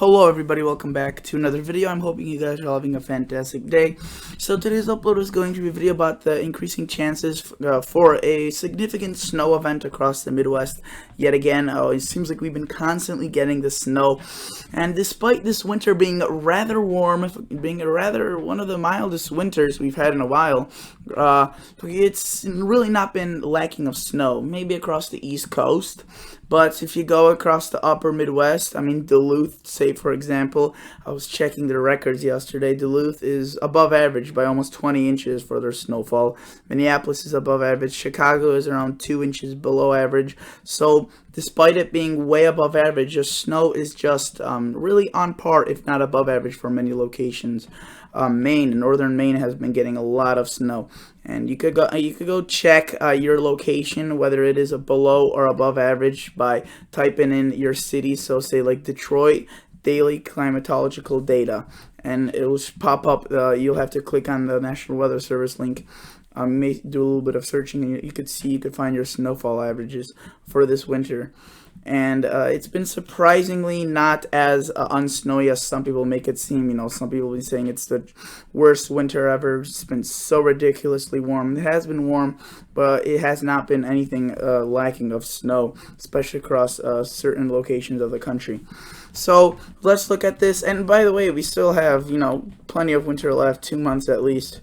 Hello everybody, welcome back to another video. I'm hoping you guys are having a fantastic day. So today's upload is going to be a video about the increasing chances for a significant snow event across the Midwest. Yet again, it seems like we've been constantly getting the snow. And despite this winter being rather warm, being one of the mildest winters we've had in a while, it's really not been lacking of snow. Maybe across the East Coast. But if you go across the upper Midwest, I mean Duluth, say for example, I was checking their records yesterday. Duluth is above average by almost 20 inches for their snowfall. Minneapolis is above average. Chicago is around 2 inches below average. So despite it being way above average, the snow is just really on par, if not above average, for many locations. Northern Maine has been getting a lot of snow, and you could go check your location, whether it is a below or above average, by typing in your city. So say like Detroit daily climatological data, and it will pop up. You'll have to click on the National Weather Service link. You may do a little bit of searching, and you could find your snowfall averages for this winter. And it's been surprisingly not as unsnowy as some people make it seem. You know, some people will be saying it's the worst winter ever. It's been so ridiculously warm. It has been warm, but it has not been anything lacking of snow, especially across certain locations of the country. So let's look at this. And by the way, we still have, plenty of winter left, 2 months at least.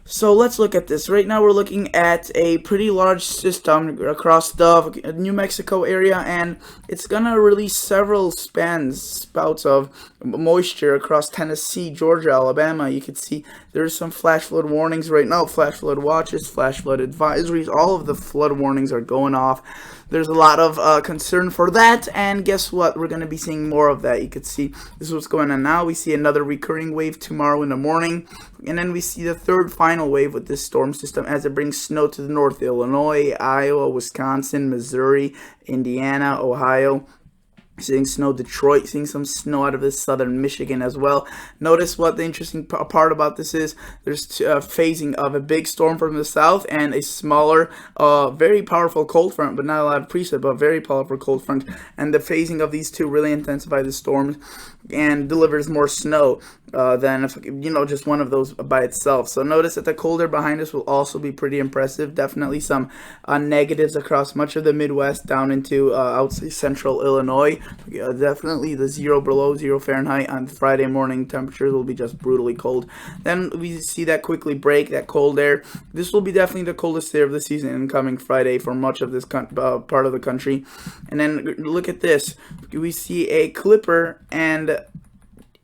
So let's look at this. Right now we're looking at a pretty large system across the New Mexico area, and it's going to release several spouts of moisture across Tennessee, Georgia, Alabama. You can see there's some flash flood warnings right now, flash flood watches, flash flood advisories. All of the flood warnings are going off. There's a lot of concern for that, and guess what? We're going to be seeing more of that. You can see this is what's going on now. We see another recurring wave tomorrow in the morning, and then we see the third final wave with this storm system as it brings snow to the north. Illinois, Iowa, Wisconsin, Missouri, Indiana, Ohio. Seeing snow, Detroit, seeing some snow out of this southern Michigan as well. Notice what the interesting part about this is. There's phasing of a big storm from the south and a smaller, very powerful cold front, but not a lot of precip, but very powerful cold front. And the phasing of these two really intensify the storms and delivers more snow than if, just one of those by itself. So notice that the colder behind us will also be pretty impressive. Definitely some negatives across much of the Midwest down into I would say central Illinois. Definitely the below 0 Fahrenheit on Friday morning. Temperatures will be just brutally cold. Then we see that quickly break, that cold air. This will be definitely the coldest day of the season incoming Friday for much of this part of the country. And then look at this. We see a clipper and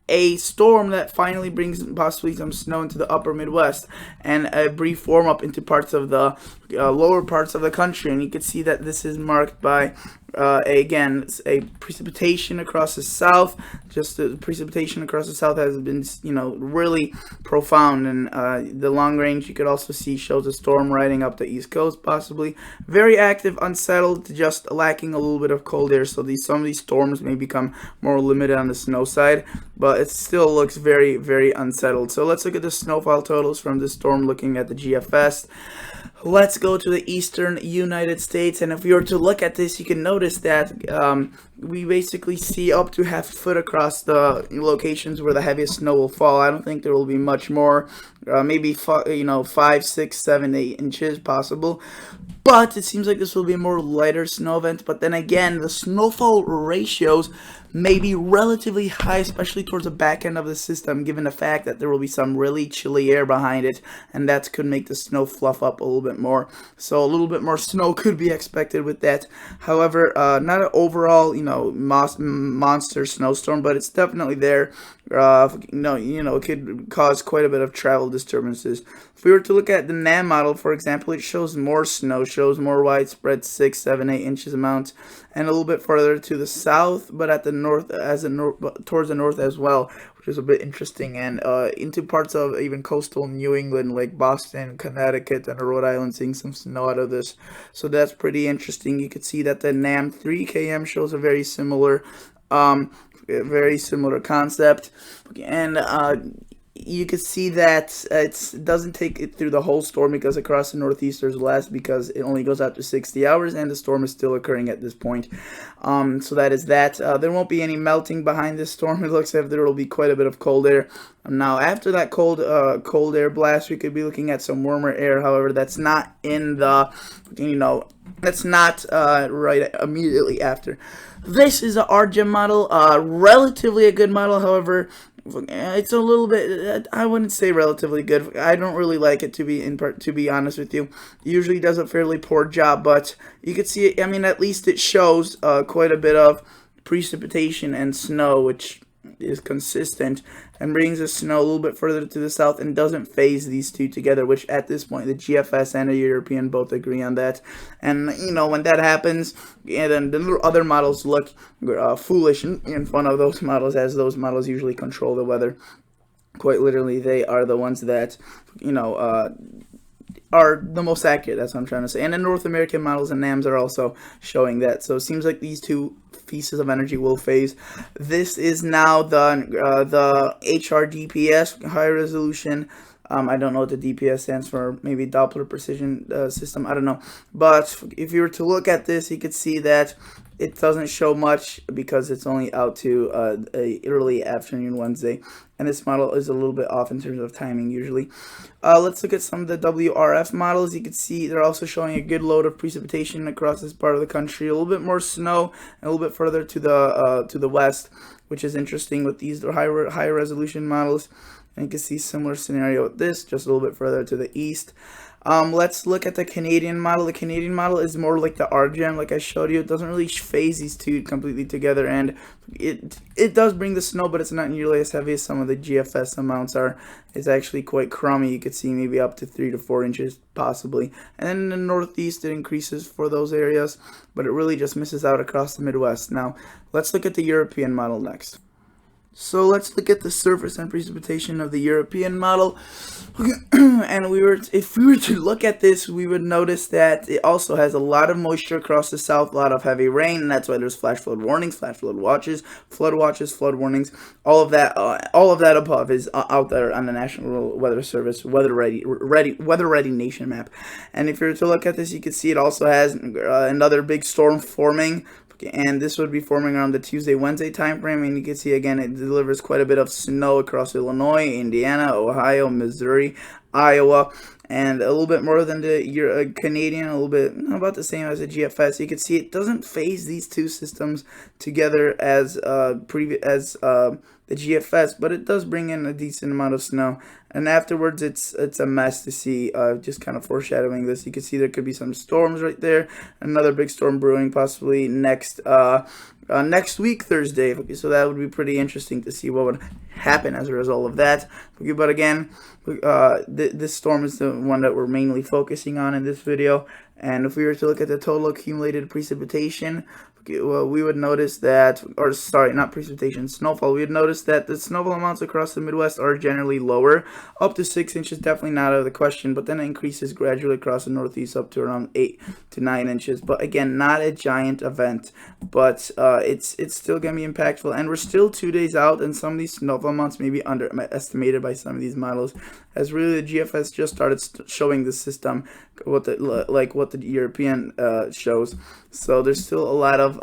a storm that finally brings possibly some snow into the upper Midwest and a brief warm up into parts of the lower parts of the country. And you can see that this is marked by again a precipitation across the south. Just the precipitation across the south has been really profound, and the long range you could also see shows a storm riding up the East Coast, possibly very active, unsettled, just lacking a little bit of cold air. So some of these storms may become more limited on the snow side, but it still looks very, very unsettled. So let's look at the snowfall totals from this storm looking at the GFS. Let's go to the eastern United States, and if we were to look at this, you can notice that we basically see up to half a foot across the locations where the heaviest snow will fall. I don't think there will be much more, maybe 5, 6, 7, 8 inches possible. But it seems like this will be a more lighter snow event. But then again, the snowfall ratios may be relatively high, especially towards the back end of the system, given the fact that there will be some really chilly air behind it, and that could make the snow fluff up a little bit more. So a little bit more snow could be expected with that. However, not an overall, monster snowstorm, but it's definitely there. It could cause quite a bit of travel disturbances. If we were to look at the NAM model, for example, it shows more snow, shows more widespread 6, 7, 8 inches amounts, and a little bit further to the south, but at the north, towards the north as well, which is a bit interesting, and into parts of even coastal New England, like Boston, Connecticut, and Rhode Island, seeing some snow out of this. So that's pretty interesting. You could see that the NAM 3KM shows a very similar concept, and you could see that it doesn't take it through the whole storm, because across the Northeast there's less, because it only goes out to 60 hours and the storm is still occurring at this point. So that is that. There won't be any melting behind this storm. It looks like there will be quite a bit of cold air. Now, after that cold air blast, we could be looking at some warmer air. However, that's not in the, that's not right immediately after. This is a RGEM model, relatively a good model. However, it's a little bit, I wouldn't say relatively good. I don't really like it, to be honest with you. It usually does a fairly poor job, but you can see it. I mean, at least it shows quite a bit of precipitation and snow, which is consistent, and brings the snow a little bit further to the south and doesn't phase these two together, which at this point the GFS and the European both agree on that. And when that happens, and then the other models look foolish in front of those models, as those models usually control the weather. Quite literally, they are the ones that are the most accurate. That's what I'm trying to say. And the North American models and NAMs are also showing that. So it seems like these two pieces of energy will phase. This is now the HRDPS, high resolution. I don't know what the DPS stands for. Maybe Doppler precision system. I don't know. But if you were to look at this, you could see that it doesn't show much, because it's only out to a early afternoon Wednesday, and this model is a little bit off in terms of timing usually. Let's look at some of the WRF models. You can see they're also showing a good load of precipitation across this part of the country, a little bit more snow, and a little bit further to the west, which is interesting with these higher resolution models. And you can see similar scenario with this, just a little bit further to the east. Let's look at the Canadian model. The Canadian model is more like the RGEM, like I showed you. It doesn't really phase these two completely together, and it does bring the snow, but it's not nearly as heavy as some of the GFS amounts are. It's actually quite crummy. You could see maybe up to 3 to 4 inches possibly. And then in the Northeast, it increases for those areas, but it really just misses out across the Midwest. Now, let's look at the European model next. So let's look at the surface and precipitation of the European model. And if we were to look at this, we would notice that it also has a lot of moisture across the south, a lot of heavy rain, and that's why there's flash flood warnings, flash flood watches, flood warnings. All of that above is out there on the National Weather Service Weather Ready Nation map. And if you were to look at this, you can see it also has another big storm forming. And this would be forming around the Tuesday-Wednesday time frame, and you can see again it delivers quite a bit of snow across Illinois, Indiana, Ohio, Missouri, Iowa, and a little bit more than the Canadian, a little bit about the same as the GFS. You can see it doesn't phase these two systems together as the GFS, but it does bring in a decent amount of snow. And afterwards, it's a mess to see. Just kind of foreshadowing this, you can see there could be some storms right there. Another big storm brewing possibly next week, Thursday. Okay, so that would be pretty interesting to see what would happen as a result of that. Okay, but again, this storm is the one that we're mainly focusing on in this video. And if we were to look at the total accumulated precipitation, well, we would notice that, or sorry, not precipitation, snowfall. We would notice that the snowfall amounts across the Midwest are generally lower. Up to 6 inches, definitely not out of the question, but then it increases gradually across the Northeast up to around 8 to 9 inches. But again, not a giant event, but it's still going to be impactful. And we're still 2 days out, and some of these snowfall amounts may be underestimated by some of these models, as really the GFS just started showing the system what the European shows. So there's still a lot of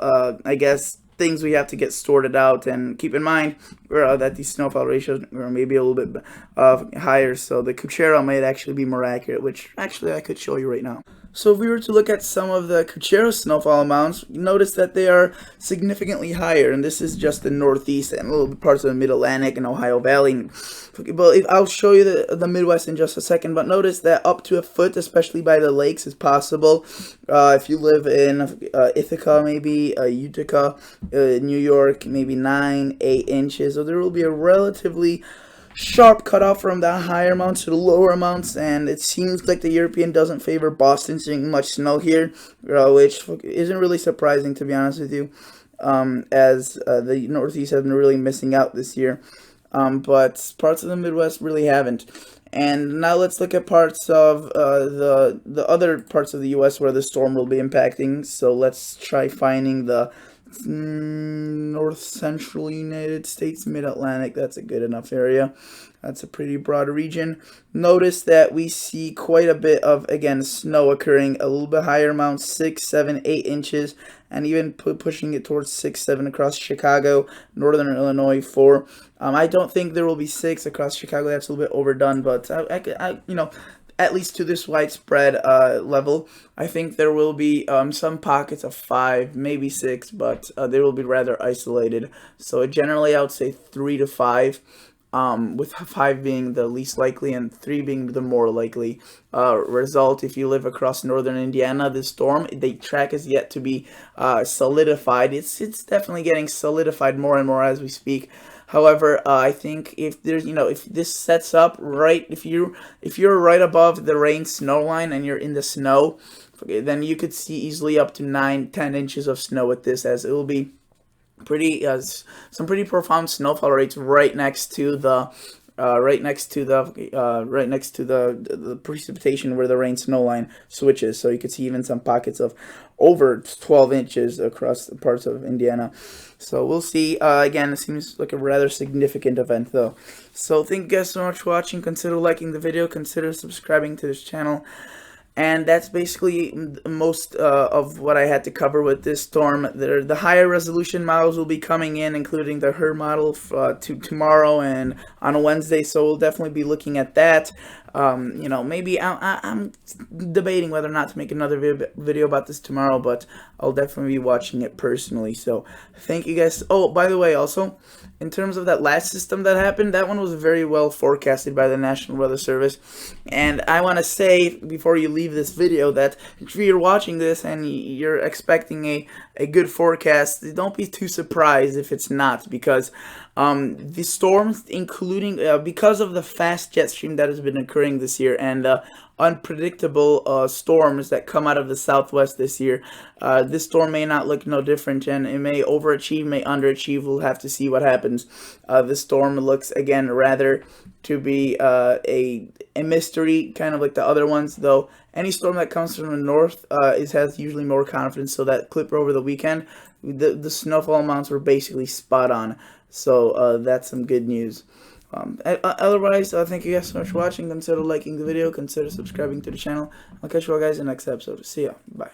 I guess things we have to get sorted out, and keep in mind that these snowfall ratios are maybe a little bit higher, so the Cuchero might actually be more accurate, which actually I could show you right now. So if we were to look at some of the Cuchero snowfall amounts, notice that they are significantly higher, and this is just the Northeast and a little bit parts of the Mid-Atlantic and Ohio Valley. But I'll show you the Midwest in just a second, but notice that up to a foot, especially by the lakes, is possible. If you live in Ithaca, maybe Utica, New York, maybe 9, 8 inches. So there will be a relatively sharp cutoff from the higher amounts to the lower amounts, and it seems like the European doesn't favor Boston seeing much snow here, which isn't really surprising, to be honest with you, as the Northeast has been really missing out this year, but parts of the Midwest really haven't. And now let's look at parts of the other parts of the U.S. where the storm will be impacting. So let's try finding the North Central United States, Mid-Atlantic. That's a good enough area. That's a pretty broad region. Notice that we see quite a bit of, again, snow occurring, a little bit higher amount, 6, 7, 8 inches, and even pushing it towards 6, 7 across Chicago, northern Illinois, 4. I don't think there will be 6 across Chicago. That's a little bit overdone, but I you know, at least to this widespread level, I think there will be some pockets of 5, maybe 6, but they will be rather isolated. So generally, I would say 3 to 5. With 5 being the least likely and 3 being the more likely result. If you live across northern Indiana, this storm, the track is yet to be solidified. It's definitely getting solidified more and more as we speak. However, I think if there's, if this sets up right, if you're right above the rain snow line and you're in the snow, okay, then you could see easily up to 9, 10 inches of snow with this, as it will be some pretty profound snowfall rates right next to the the precipitation where the rain snow line switches. So you could see even some pockets of over 12 inches across the parts of Indiana. So we'll see. Again, it seems like a rather significant event though. So thank you guys so much for watching. Consider liking the video, consider subscribing to this channel. And that's basically most of what I had to cover with this storm. The higher resolution models will be coming in, including the HER model tomorrow and on a Wednesday. So we'll definitely be looking at that. Maybe I'm debating whether or not to make another video about this tomorrow, but I'll definitely be watching it personally. So thank you guys. Oh, by the way, also, in terms of that last system that happened, that one was very well forecasted by the National Weather Service. And I want to say, before you leave this video, that if you're watching this and you're expecting a good forecast, don't be too surprised if it's not, because the storms, including because of the fast jet stream that has been occurring this year and unpredictable storms that come out of the southwest this year, this storm may not look no different, and it may overachieve, may underachieve. We'll have to see what happens. This storm looks, again, rather to be a mystery, kind of like the other ones, though. Any storm that comes from the north has usually more confidence. So that clip over the weekend, the snowfall amounts were basically spot on. So that's some good news. Otherwise, thank you guys so much for watching. Consider liking the video. Consider subscribing to the channel. I'll catch you all guys in the next episode. See ya. Bye.